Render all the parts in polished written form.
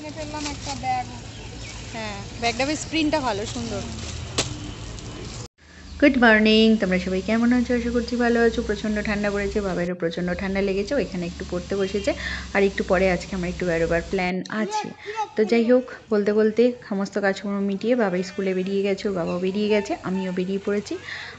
কিনে ফেললাম একটা ব্যাগ। হ্যাঁ, ব্যাগটা বেশ প্রিন্টটা ভালো, সুন্দর। গুড মর্নিং, তোমরা সবাই কেমন আছো? আশা করছি ভালো আছো। প্রচণ্ড ঠান্ডা পড়েছে, বাবারও প্রচণ্ড ঠান্ডা লেগেছে, ওইখানে একটু পড়তে বসেছে। আর একটু পরে আজকে আমার একটু বেরোবার প্ল্যান আছে। তো যাই হোক, বলতে বলতে সমস্ত কাজকর্ম মিটিয়ে বাবা স্কুলে বেরিয়ে গেছে, বাবাও বেরিয়ে গেছে, আমিও বেরিয়ে পড়েছি।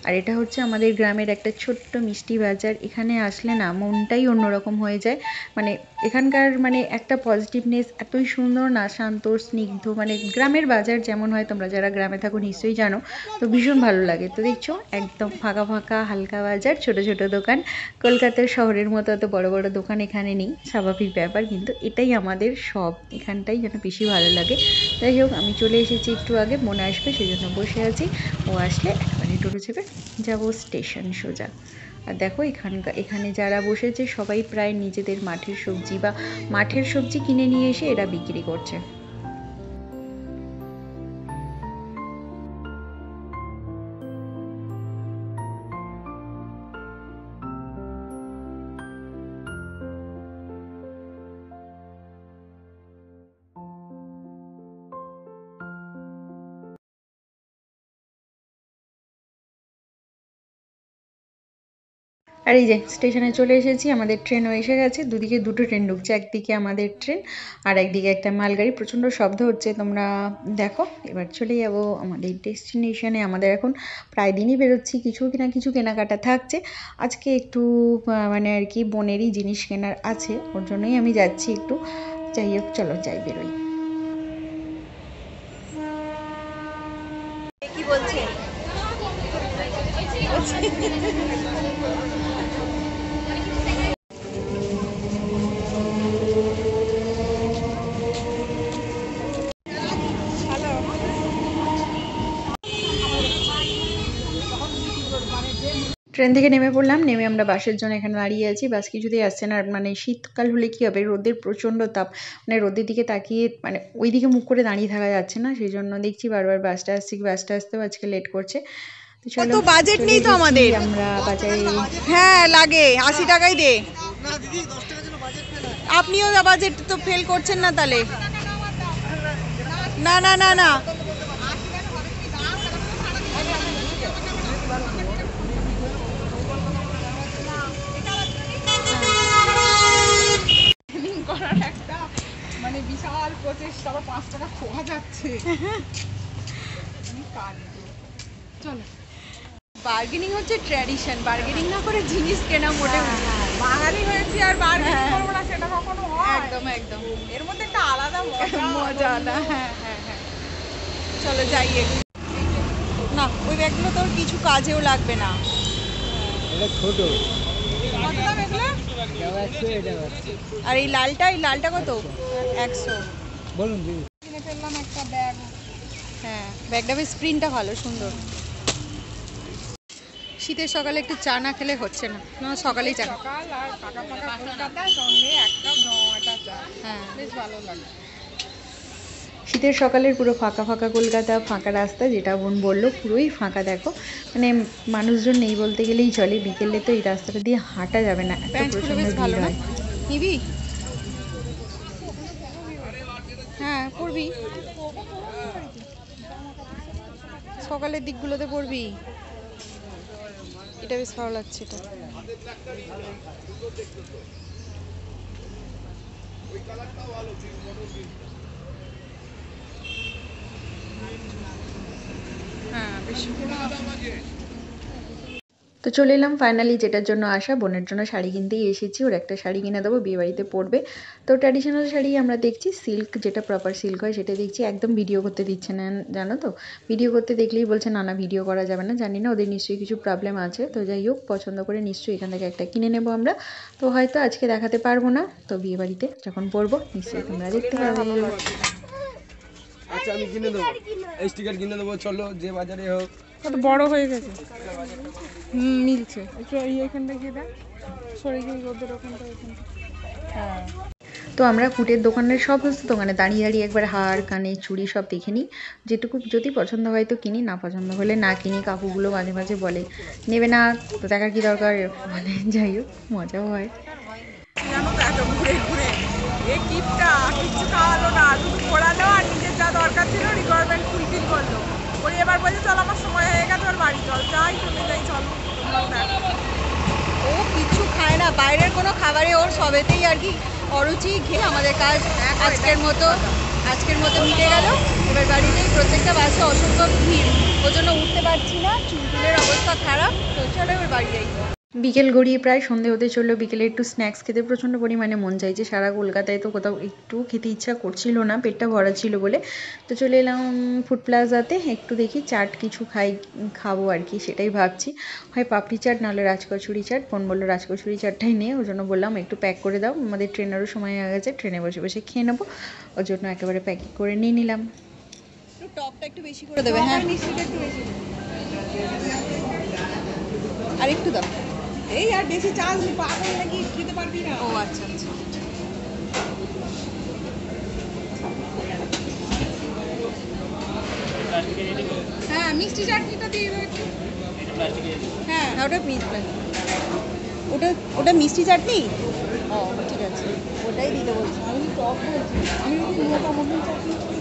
আর এটা হচ্ছে আমাদের গ্রামের একটা ছোট্ট মিষ্টি বাজার। এখানে আসলে না মনটাই অন্যরকম হয়ে যায়। মানে এখানকার মানে একটা পজিটিভনেস এতই সুন্দর না, শান্ত স্নিগ্ধ। মানে গ্রামের বাজার যেমন হয়, তোমরা যারা গ্রামে থাকো নিশ্চয়ই জানো, তো ভীষণ ভালো লাগে। তো দেখছো একদম ফাঁকা ফাঁকা হালকা বাজার, ছোট ছোট দোকান। কলকাতার শহরের মতো এত বড় বড় দোকান এখানে নেই, স্বাভাবিক ব্যাপার, কিন্তু এটাই আমাদের সব, এখানটাই যেন বেশি ভালো লাগে। যাই হোক, আমি চলে এসেছি একটু আগে, মনে আসবে সেই জন্য বসে আছি। ও আসলে একবারে টোটো চেপে যাবো স্টেশন সোজা। আর দেখো এখানে যারা বসেছে সবাই প্রায় নিজেদের মাঠের সবজি বা মাঠের সবজি কিনে নিয়ে এসে এরা বিক্রি করছে। আর এই যে স্টেশনে চলে এসেছি, আমাদের ট্রেনও এসে গেছে। দুদিকে দুটো ট্রেন ঢুকছে, একদিকে আমাদের ট্রেন আর একদিকে একটা মালগাড়ি। প্রচণ্ড শব্দ হচ্ছে, তোমরা দেখো। এবার চলে যাব আমাদের ডেস্টিনেশনে। আমাদের এখন প্রায় দিনই বেরোচ্ছি, কিছু না কিছু কেনাকাটা থাকছে। আজকে একটু মানে আর কি বোনেরই জিনিস কেনার আছে, ওর জন্যই আমি যাচ্ছি একটু। যাই হোক, চলো যাই, বেরোই। কি বলছে? ট্রেন থেকে নেমে পড়লাম, নেমে আমরা বাসের জন্য এখানে দাঁড়িয়ে আছি। বাস কিছুতেই আসছে না। মানে শীতকাল হলে কী হবে, রোদের প্রচণ্ড তাপ, মানে রোদের দিকে তাকিয়ে মানে ওই দিকে মুখ করে দাঁড়িয়ে থাকা যাচ্ছে না। সেই জন্য দেখছি বারবার বাসটা আসছে, বাসটা আসতেও আজকে লেট করছে। তো চলো, বাজেট নেই তো আমাদের, আমরা বাজারে। হ্যাঁ লাগে, 80 টাকাই দে। আপনিও বাজেট তো ফেল করছেন না তাহলে। না না না না, করার একটা মানে বিশাল প্রচেষ্টা, আবার 5 টাকা খোয়া যাচ্ছে। চলো, বার্গেনিং হচ্ছে ট্র্যাডিশন, বার্গেনিং না করে জিনিস কেনা মোটে বাঙালি হয়েছি আর বার্গেনিং করবো না, সেটা কখনো হয়? একদম একদম, এর মধ্যে একটা আলাদা মজা না। হ্যাঁ হ্যাঁ হ্যাঁ, চলো যাই একটু। না, ওই ব্যাগগুলো তোর কিছু কাজেও লাগবে না, এটা ছোট। কত দাম এগুলো? আর এই লালটা কত? 100। বলুন দিদি। কিনে ফেললাম একটা ব্যাগ। হ্যাঁ, ব্যাগটা বেশ প্রিন্টটা ভালো, সুন্দর। শীতের সকালে একটু চা না খেলে হচ্ছে না, না সকালেই চা। সকাল আর ফাঁকা ফাঁকা কলকাতার সঙ্গে একটা একটা চা, হ্যাঁ, বেশ ভালো লাগে। শীতের সকালের পুরো ফাঁকা ফাঁকা কলকাতা, ফাঁকা রাস্তা, যেটা বোন বললো পুরোই ফাঁকা। দেখো মানে মানুষজন নেই বলতে গেলেই চলে। বিকেলে তো এই রাস্তাটা দিয়ে হাঁটা যাবে না, এত প্রচণ্ড ভিড় হয়। নিবি? হ্যাঁ পড়বি, সকালের দিকগুলোতে পড়বি। এটা বেশ ভালো লাগছে এটা। হ্যাঁ বেশ। তো চলে এলাম ফাইনালি, যেটার জন্য আসা, বোনের জন্য শাড়ি কিনতেই এসেছি। ওর একটা শাড়ি কিনে দেবো, বিয়েবাড়িতে পরবে। তো ট্র্যাডিশনাল শাড়ি আমরা দেখছি, সিল্ক যেটা প্রপার সিল্ক হয় সেটা দেখছি। একদম ভিডিও করতে দিচ্ছে না, জানো তো, ভিডিও করতে দেখলেই বলছে না না ভিডিও করা যাবে না। জানি না, ওদের নিশ্চয়ই কিছু প্রবলেম আছে। তো যাই হোক, পছন্দ করে নিশ্চয়ই এখান থেকে একটা কিনে নেবো আমরা। তো হয়তো আজকে দেখাতে পারবো না, তো বিয়েবাড়িতে যখন পরবো নিশ্চয়ই তোমরা দেখতে পাবে। আচ্ছা আমি কিনে দেবো, এই স্টিকার কিনে দেবো, চলো যে বাজারে হোক। কত বড় হয়ে গেছে, মিলছে একটু। এইখানটা গিয়ে দেখ, সরে গিয়ে ওদের ওখানটা, ওখানটা। হ্যাঁ, তো আমরা কুটের দোকানের সমস্ত দোকানে দাঁড়িয়ে দাঁড়িয়ে একবার হার কানে চুড়ি সব দেখে নিই। যেটুকু যদি পছন্দ হয় তো কিনি, না পছন্দ হলে না কিনি। কাকুগুলো মাঝে মাঝে বলে নেবে না, তো দেখার কি দরকার, মানে যাই হোক মজাও হয়। জানো তো এত ঘুরে ঘুরে এই কিপটা কিচ্ছু খাওয়ালো না, শুধু ঘোরালো আর নিজের যা দরকার ছিল রিকোয়ারমেন্ট ফুলফিল করলো। ওর এবার বলছে চল আমার সময় হয়ে গেছে, ওর বাড়ি চল, যাই চলে যাই চলো। ও কিছু খায় না, বাইরের কোনো খাবারে ওর সবেতেই আর কি অরুচি। খেয়ে আমাদের কাজ আজকের মতো মিটে গেল। এবার বাড়িতেই প্রত্যেকটা বাসে অসংখ্য ভিড়, ওই জন্য উঠতে পারছি না, চুলটুলের অবস্থা খারাপ। তো চলো এবার বাড়ি যাই। বিকেল গড়িয়ে প্রায় সন্ধে হতে চললো। বিকেলে একটু স্ন্যাক্স খেতে প্রচণ্ড পরিমাণে মন চাইছে। সারা কলকাতায় তো কোথাও একটু খেতে ইচ্ছা করছিল না, পেটটা ভরা ছিল বলে। তো চলে এলাম ফুড প্লাজাতে, একটু দেখি চাট কিছু খাবো আর কি, সেটাই ভাবছি। হয় পাপড়ি চাট নাহলে রাজকচুরি চাট। বোন বললো রাজকচুরি চাটটাই নিয়ে, ওই জন্য বললাম একটু প্যাক করে দাও, আমাদের ট্রেনেরও সময় হয়ে গেছে, ট্রেনে বসে বসে খেয়ে নেবো। ওর জন্য একেবারে প্যাকিং করে নিয়ে নিলাম। টকটা একটু বেশি করে দেবে, হ্যাঁ মিষ্টিটা একটু বেশি, আর একটু দাও। এই আর বেশি চাল পাগল নাকি খেতে পারবি না। ও আচ্ছা আচ্ছা। হ্যাঁ মিষ্টি চাটনিটা দিয়ে দেবো একটু। হ্যাঁ ওটা মিষ্টি চাটনি। ও ঠিক আছে, ওটাই দিতে বলছি। আমি টক বলছি, আমি যদি মোটা মতন চাটনি করি।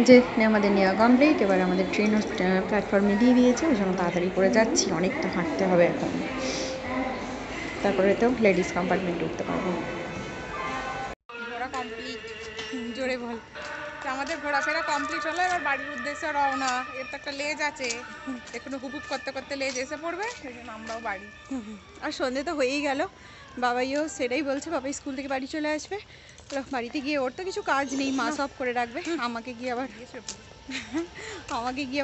যে আমাদের নেওয়া কমপ্লিট। এবার আমাদের ট্রেনও প্ল্যাটফর্মে দিয়ে দিয়েছে, ওই জন্য তাড়াতাড়ি করে যাচ্ছি। অনেকটা হাঁটতে হবে এখন, তারপরে তো লেডিস কম্পার্টমেন্টে উঠতে পারবো। ঘোরা কমপ্লিট, জোরে বল। তো আমাদের ঘোরাফেরা কমপ্লিট হলো, এবার বাড়ির উদ্দেশ্যে রওনা। এর তো একটা লেজ আছে, এখনো হুপুপ করতে করতে লেজ এসে পড়বে, সেই জন্য আমরাও বাড়ি। আর সন্ধে তো হয়েই গেল। বাবাইও সেটাই বলছে, বাবাই স্কুল থেকে বাড়ি চলে আসবে। বাড়িতে গিয়ে ওর তো কিছু কাজ নেই, মা সব করে রাখবে। আমাকে গিয়ে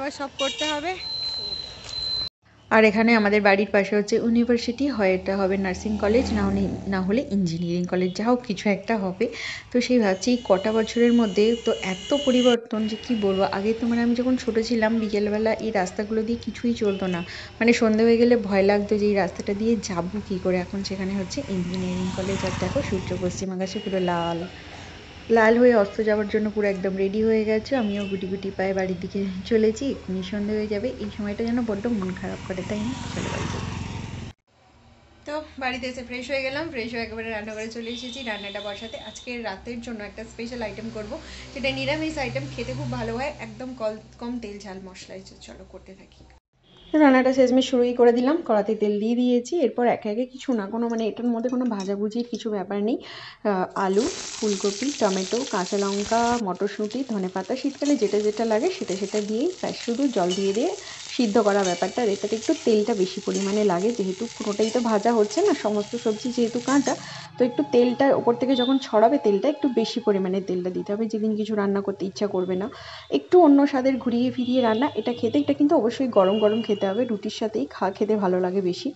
আবার সব করতে হবে। আর এখানে আমাদের বাড়ির পাশে হচ্ছে ইউনিভার্সিটি, হয় এটা হবে নার্সিং কলেজ, না হলে ইঞ্জিনিয়ারিং কলেজ, যা হোক কিছু একটা হবে। তো সেই ভাবছি কটা বছরের মধ্যে তো এত পরিবর্তন যে কি বলবো। আগে তো মানে আমি যখন ছোটো ছিলাম বিকেলবেলা এই রাস্তাগুলো দিয়ে কিছুই চলতো না, মানে সন্ধে হয়ে গেলে ভয় লাগতো যে এই রাস্তাটা দিয়ে যাবো কী করে। এখন সেখানে হচ্ছে ইঞ্জিনিয়ারিং কলেজ, আর দেখো সূর্য পশ্চিম আকাশে পুরো লাল লাল হয়ে অস্ত যাওয়ার জন্য পুরো একদম রেডি হয়ে গেছে। আমিও গুটি গুটি পায়ে বাড়ির দিকে চলেছি, এক্ষুনি সন্ধে হয়ে যাবে। এই সময়টা যেন বড্ড মন খারাপ করে, তাই না? চলে বাড়িতে। তো বাড়িতে এসে ফ্রেশ হয়ে গেলাম, ফ্রেশ হয়ে একেবারে রান্নাঘরে চলে এসেছি রান্নাটা বসাতে। আজকে রাতের জন্য একটা স্পেশাল আইটেম করব, যেটা নিরামিষ আইটেম, খেতে খুব ভালো হয়, একদম কম তেল ঝাল মশলায়। চলো করতে থাকি। রান্নাটা শেষমেশ শুরুই করে দিলাম, কড়াতে তেল দিয়ে দিয়েছি। এরপর একে একে কিছু না, কোনো মানে এটার মধ্যে কোনো ভাজাভুজির কিছু ব্যাপার নেই। আলু, ফুলকপি, টমেটো, কাঁচা লঙ্কা, মটরশুঁটি, ধনেপাতা, শীতকালে যেটা যেটা লাগে সেটা দিয়েই ব্যাস শুধু জল দিয়ে সিদ্ধ করা ব্যাপারটা। আর এটাতে একটু তেলটা বেশি পরিমাণে লাগে, যেহেতু পুরোটাই তো ভাজা হচ্ছে না, সমস্ত সবজি যেহেতু কাঁচা, তো একটু তেলটা ওপর থেকে যখন ছড়াবে তেলটা একটু বেশি পরিমাণে তেলটা দিতে হবে। যেদিন কিছু রান্না করতে ইচ্ছা করবে না, একটু অন্য স্বাদের ঘুরিয়ে ফিরিয়ে রান্না এটা খেতে। এটা কিন্তু অবশ্যই গরম গরম খেতে হবে, রুটির সাথেই খেতে ভালো লাগে বেশি।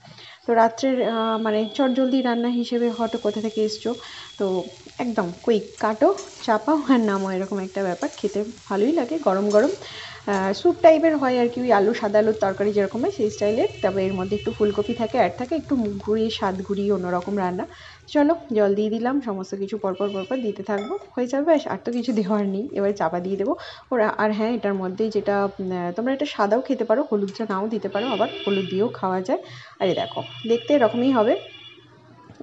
তো রাত্রের মানে চটজলদি রান্না হিসেবে হয়তো কোথা থেকে এসছো, তো একদম কুইক, কাটো চাপাও আর নামো, এরকম একটা ব্যাপার। খেতে ভালোই লাগে গরম গরম। স্যুপ টাইপের হয় আর কি, ওই সাদা আলুর তরকারি যেরকম হয় সেই স্টাইলের। তবে এর মধ্যে একটু ফুলকপি থাকে, অ্যাড থাকে, একটু মুখ ঘুরিয়ে স্বাদ ঘুরিয়ে অন্যরকম রান্না। চলো জল দিয়ে দিলাম, সমস্ত কিছু পরপর দিতে থাকবো, হয়ে যাবে। আর তো কিছু দেওয়ার নেই, এবার চাপা দিয়ে দেবো ওরা। আর হ্যাঁ, এটার মধ্যেই যেটা তোমরা এটা সাদাও খেতে পারো, হলুদটা নাও দিতে পারো, আবার হলুদ দিয়েও খাওয়া যায়। আর এই দেখো দেখতে এরকমই হবে।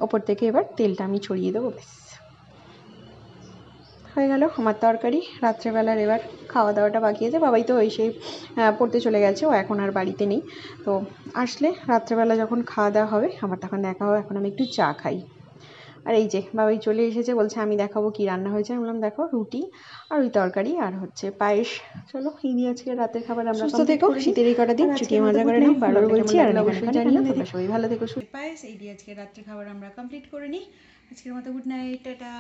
ওপর থেকে এবার তেলটা আমি ছড়িয়ে দেবো, ব্যাস হয়ে গেল আমার তরকারি। রাত্রেবেলার এবার খাওয়া দাওয়াটা বাকি আছে। বাবাই তো এসে পড়তে চলে গেছে, ও এখন আর বাড়িতে নেই। তো আসলে রাত্রেবেলা যখন খাওয়া দাওয়া হবে আমার তখন দেখা হবে। এখন আমি একটু চা খাই। আর এই যে বাবাই চলে এসেছে, বলছে আমি দেখাবো কি রান্না হয়েছে। আমি বললাম দেখো রুটি আর ওই তরকারি আর হচ্ছে পায়েস। চলো এই দিয়ে আজকে রাতের খাবার আমরা সুস্থ থেকো, শীতের এই কটা দিন চুটিয়ে মজা করে নাও। বারবার বলছি, আর অবশ্যই জানিও তোমরা সবাই ভালো থেকো। পায়েস এই দিয়ে আজকে রাত্রের খাবার আমরা কমপ্লিট করে নিই। আজকের মতো গুড নাইট, টাটা।